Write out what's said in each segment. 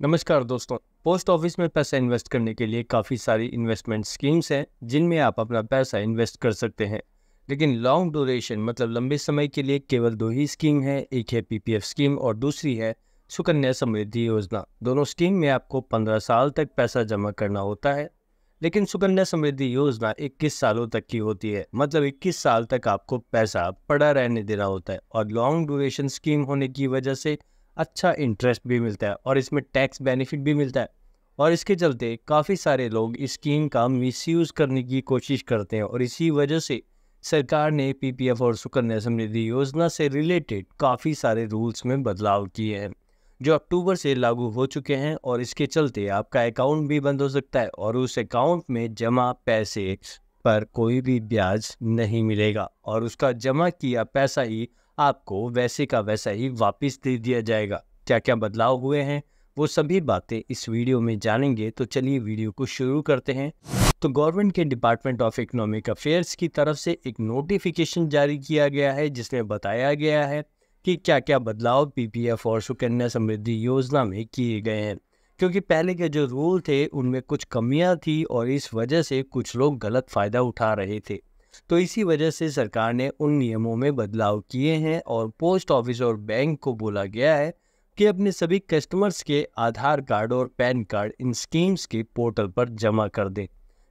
नमस्कार दोस्तों। Post office में पैसा इन्वेस्ट करने के लिए काफ़ी सारी इन्वेस्टमेंट स्कीम्स हैं जिनमें आप अपना पैसा इन्वेस्ट कर सकते हैं। लेकिन लॉन्ग ड्यूरेशन मतलब लंबे समय के लिए केवल दो ही स्कीम है। एक है पीपीएफ स्कीम और दूसरी है सुकन्या समृद्धि योजना। दोनों स्कीम में आपको 15 साल तक पैसा जमा करना होता है। लेकिन सुकन्या समृद्धि योजना 21 सालों तक की होती है, मतलब 21 साल तक आपको पैसा पड़ा रहने देना होता है। और लॉन्ग ड्यूरेशन स्कीम होने की वजह से अच्छा इंटरेस्ट भी मिलता है और इसमें टैक्स बेनिफिट भी मिलता है। और इसके चलते काफ़ी सारे लोग इस स्कीम का मिसयूज़ करने की कोशिश करते हैं और इसी वजह से सरकार ने पीपीएफ और सुकन्या समृद्धि योजना से रिलेटेड काफ़ी सारे रूल्स में बदलाव किए हैं जो अक्टूबर से लागू हो चुके हैं। और इसके चलते आपका अकाउंट भी बंद हो सकता है और उस अकाउंट में जमा पैसे पर कोई भी ब्याज नहीं मिलेगा और उसका जमा किया पैसा ही आपको वैसे का वैसा ही वापस दे दिया जाएगा। क्या क्या बदलाव हुए हैं वो सभी बातें इस वीडियो में जानेंगे, तो चलिए वीडियो को शुरू करते हैं। तो गवर्नमेंट के डिपार्टमेंट ऑफ इकोनॉमिक अफेयर्स की तरफ से एक नोटिफिकेशन जारी किया गया है जिसमें बताया गया है कि क्या क्या बदलाव पीपीएफ और सुकन्या समृद्धि योजना में किए गए हैं। क्योंकि पहले के जो रूल थे उनमें कुछ कमियां थी और इस वजह से कुछ लोग गलत फ़ायदा उठा रहे थे। तो इसी वजह से सरकार ने उन नियमों में बदलाव किए हैं और पोस्ट ऑफिस और बैंक को बोला गया है कि अपने सभी कस्टमर्स के आधार कार्ड और पैन कार्ड इन स्कीम्स के पोर्टल पर जमा कर दें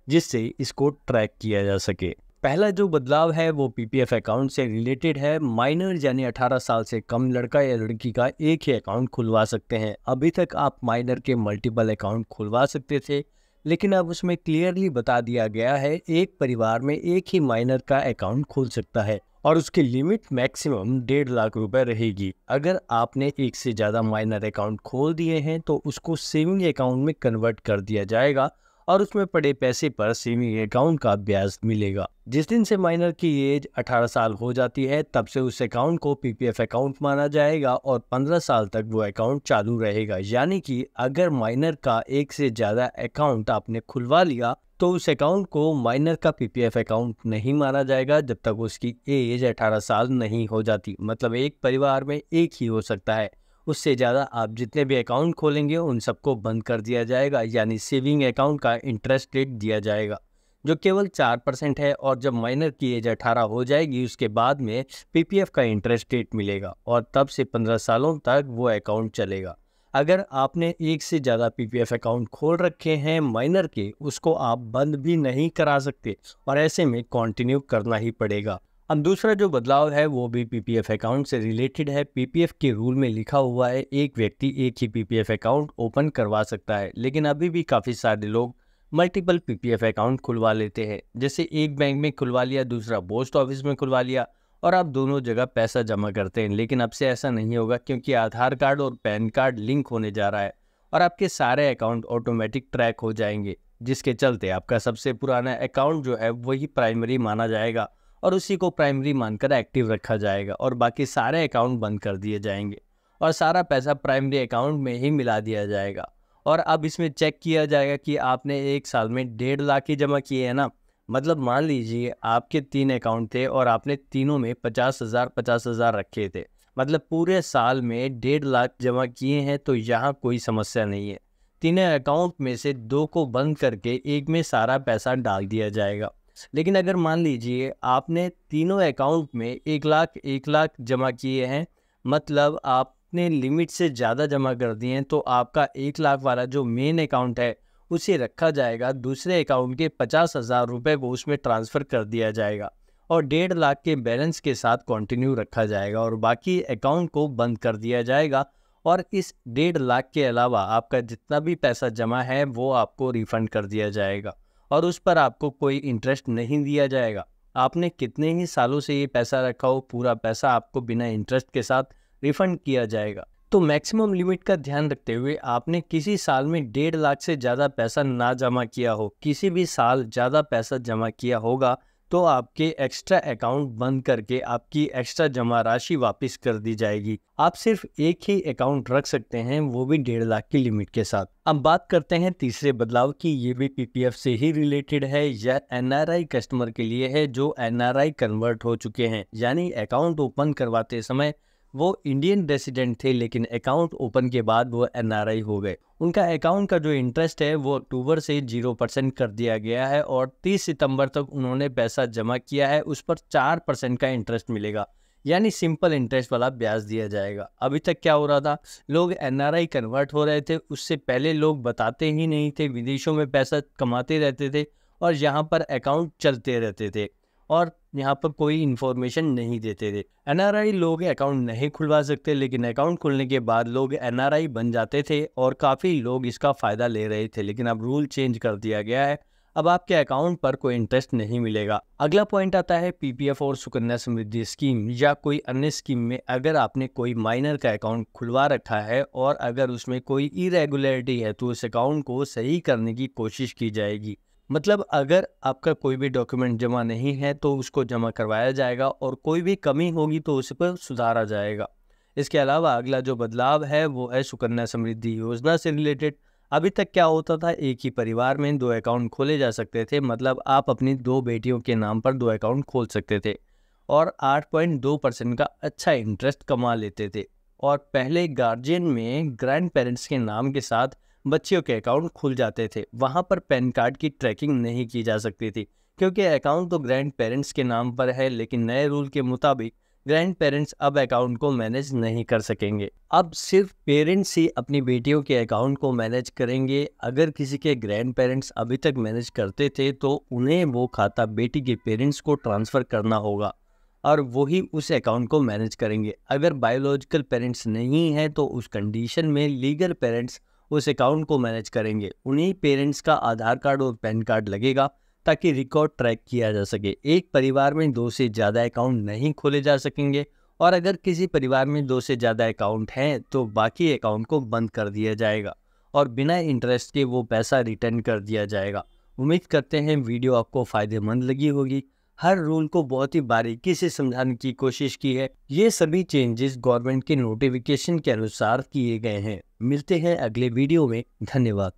जिससे इसको ट्रैक किया जा सके। पहला जो बदलाव है वो पीपीएफ अकाउंट से रिलेटेड है। माइनर यानी 18 साल से कम लड़का या लड़की का एक ही अकाउंट खुलवा सकते हैं। अभी तक आप माइनर के मल्टीपल अकाउंट खुलवा सकते थे, लेकिन अब उसमें क्लियरली बता दिया गया है एक परिवार में एक ही माइनर का अकाउंट खुल सकता है और उसकी लिमिट मैक्सिमम 1.5 लाख रुपए रहेगी। अगर आपने एक से ज़्यादा माइनर अकाउंट खोल दिए हैं तो उसको सेविंग अकाउंट में कन्वर्ट कर दिया जाएगा और उसमें पड़े पैसे पर सेविंग अकाउंट का ब्याज मिलेगा। जिस दिन से माइनर की एज 18 साल हो जाती है तब से उस अकाउंट को पीपीएफ अकाउंट माना जाएगा और 15 साल तक वो अकाउंट चालू रहेगा। यानी कि अगर माइनर का एक से ज़्यादा अकाउंट आपने खुलवा लिया तो उस अकाउंट को माइनर का पीपीएफ अकाउंट नहीं माना जाएगा जब तक उसकी एज 18 साल नहीं हो जाती। मतलब एक परिवार में एक ही हो सकता है, उससे ज़्यादा आप जितने भी अकाउंट खोलेंगे उन सबको बंद कर दिया जाएगा। यानी सेविंग अकाउंट का इंटरेस्ट रेट दिया जाएगा जो केवल 4% है और जब माइनर की एज 18 हो जाएगी उसके बाद में पीपीएफ का इंटरेस्ट रेट मिलेगा और तब से 15 सालों तक वो अकाउंट चलेगा। अगर आपने एक से ज़्यादा पीपीएफ अकाउंट खोल रखे हैं माइनर के, उसको आप बंद भी नहीं करा सकते और ऐसे में कंटिन्यू करना ही पड़ेगा। अब दूसरा जो बदलाव है वो भी पीपीएफ अकाउंट से रिलेटेड है। पीपीएफ के रूल में लिखा हुआ है एक व्यक्ति एक ही पीपीएफ अकाउंट ओपन करवा सकता है, लेकिन अभी भी काफ़ी सारे लोग मल्टीपल पीपीएफ अकाउंट खुलवा लेते हैं। जैसे एक बैंक में खुलवा लिया, दूसरा पोस्ट ऑफिस में खुलवा लिया और आप दोनों जगह पैसा जमा करते हैं। लेकिन अब से ऐसा नहीं होगा क्योंकि आधार कार्ड और पैन कार्ड लिंक होने जा रहा है और आपके सारे अकाउंट ऑटोमेटिक ट्रैक हो जाएंगे, जिसके चलते आपका सबसे पुराना अकाउंट जो है वही प्राइमरी माना जाएगा और उसी को प्राइमरी मानकर एक्टिव रखा जाएगा और बाकी सारे अकाउंट बंद कर दिए जाएंगे और सारा पैसा प्राइमरी अकाउंट में ही मिला दिया जाएगा। और अब इसमें चेक किया जाएगा कि आपने एक साल में 1.5 लाख ही जमा किए हैं ना। मतलब मान लीजिए आपके 3 अकाउंट थे और आपने तीनों में 50,000 रखे थे, मतलब पूरे साल में 1.5 लाख जमा किए हैं, तो यहाँ कोई समस्या नहीं है। तीनों अकाउंट में से 2 को बंद करके एक में सारा पैसा डाल दिया जाएगा। लेकिन अगर मान लीजिए आपने तीनों अकाउंट में 1 लाख जमा किए हैं, मतलब आपने लिमिट से ज़्यादा जमा कर दिए हैं, तो आपका 1 लाख वाला जो मेन अकाउंट है उसे रखा जाएगा, दूसरे अकाउंट के 50,000 रुपये को उसमें ट्रांसफ़र कर दिया जाएगा और 1.5 लाख के बैलेंस के साथ कंटिन्यू रखा जाएगा और बाकी अकाउंट को बंद कर दिया जाएगा। और इस 1.5 लाख के अलावा आपका जितना भी पैसा जमा है वो आपको रिफ़ंड कर दिया जाएगा और उस पर आपको कोई इंटरेस्ट नहीं दिया जाएगा। आपने कितने ही सालों से ये पैसा रखा हो, पूरा पैसा आपको बिना इंटरेस्ट के साथ रिफ़ंड किया जाएगा। तो मैक्सिमम लिमिट का ध्यान रखते हुए आपने किसी साल में 1.5 लाख से ज़्यादा पैसा ना जमा किया हो, किसी भी साल ज़्यादा पैसा जमा किया होगा तो आपके एक्स्ट्रा अकाउंट बंद करके आपकी एक्स्ट्रा जमा राशि वापस कर दी जाएगी। आप सिर्फ एक ही अकाउंट रख सकते हैं, वो भी 1.5 लाख की लिमिट के साथ। अब बात करते हैं तीसरे बदलाव की। ये भी पीपीएफ से ही रिलेटेड है। यह एनआरआई कस्टमर के लिए है जो एनआरआई कन्वर्ट हो चुके हैं, यानी अकाउंट ओपन करवाते समय वो इंडियन रेसिडेंट थे, लेकिन अकाउंट ओपन के बाद वो एनआरआई हो गए। उनका अकाउंट का जो इंटरेस्ट है वो अक्टूबर से 0% कर दिया गया है और 30 सितंबर तक उन्होंने पैसा जमा किया है, उस पर 4% का इंटरेस्ट मिलेगा, यानी सिंपल इंटरेस्ट वाला ब्याज दिया जाएगा। अभी तक क्या हो रहा था, लोग एनआरआई कन्वर्ट हो रहे थे, उससे पहले लोग बताते ही नहीं थे, विदेशों में पैसा कमाते रहते थे और यहाँ पर अकाउंट चलते रहते थे और यहाँ पर कोई इन्फॉर्मेशन नहीं देते थे। एनआरआई लोग अकाउंट नहीं खुलवा सकते, लेकिन अकाउंट खुलने के बाद लोग एनआरआई बन जाते थे और काफ़ी लोग इसका फ़ायदा ले रहे थे। लेकिन अब रूल चेंज कर दिया गया है, अब आपके अकाउंट पर कोई इंटरेस्ट नहीं मिलेगा। अगला पॉइंट आता है पीपीएफ और सुकन्या समृद्धि स्कीम या कोई अन्य स्कीम में अगर आपने कोई माइनर का अकाउंट खुलवा रखा है और अगर उसमें कोई इरेगुलरिटी है तो उस अकाउंट को सही करने की कोशिश की जाएगी। मतलब अगर आपका कोई भी डॉक्यूमेंट जमा नहीं है तो उसको जमा करवाया जाएगा और कोई भी कमी होगी तो उस पर सुधारा जाएगा। इसके अलावा अगला जो बदलाव है वो है सुकन्या समृद्धि योजना से रिलेटेड। अभी तक क्या होता था, एक ही परिवार में 2 अकाउंट खोले जा सकते थे, मतलब आप अपनी 2 बेटियों के नाम पर 2 अकाउंट खोल सकते थे और 8.2% का अच्छा इंटरेस्ट कमा लेते थे। और पहले गार्जियन में ग्रैंड पेरेंट्स के नाम के साथ बच्चियों के अकाउंट खुल जाते थे, वहाँ पर पैन कार्ड की ट्रैकिंग नहीं की जा सकती थी क्योंकि अकाउंट तो ग्रैंड पेरेंट्स के नाम पर है, लेकिन नए रूल के मुताबिक ग्रैंड पेरेंट्स अब अकाउंट को मैनेज नहीं कर सकेंगे। अब सिर्फ पेरेंट्स ही अपनी बेटियों के अकाउंट को मैनेज करेंगे। अगर किसी के ग्रैंड पेरेंट्स अभी तक मैनेज करते थे तो उन्हें वो खाता बेटी के पेरेंट्स को ट्रांसफ़र करना होगा और वही उस अकाउंट को मैनेज करेंगे। अगर बायोलॉजिकल पेरेंट्स नहीं हैं तो उस कंडीशन में लीगल पेरेंट्स उस अकाउंट को मैनेज करेंगे। उन्हीं पेरेंट्स का आधार कार्ड और पैन कार्ड लगेगा ताकि रिकॉर्ड ट्रैक किया जा सके। एक परिवार में 2 से ज़्यादा अकाउंट नहीं खोले जा सकेंगे और अगर किसी परिवार में 2 से ज़्यादा अकाउंट हैं तो बाकी अकाउंट को बंद कर दिया जाएगा और बिना इंटरेस्ट के वो पैसा रिटर्न कर दिया जाएगा। उम्मीद करते हैं वीडियो आपको फ़ायदेमंद लगी होगी। हर रूल को बहुत ही बारीकी से समझाने की कोशिश की है। ये सभी चेंजेस गवर्नमेंट के नोटिफिकेशन के अनुसार किए गए हैं। मिलते हैं अगले वीडियो में। धन्यवाद।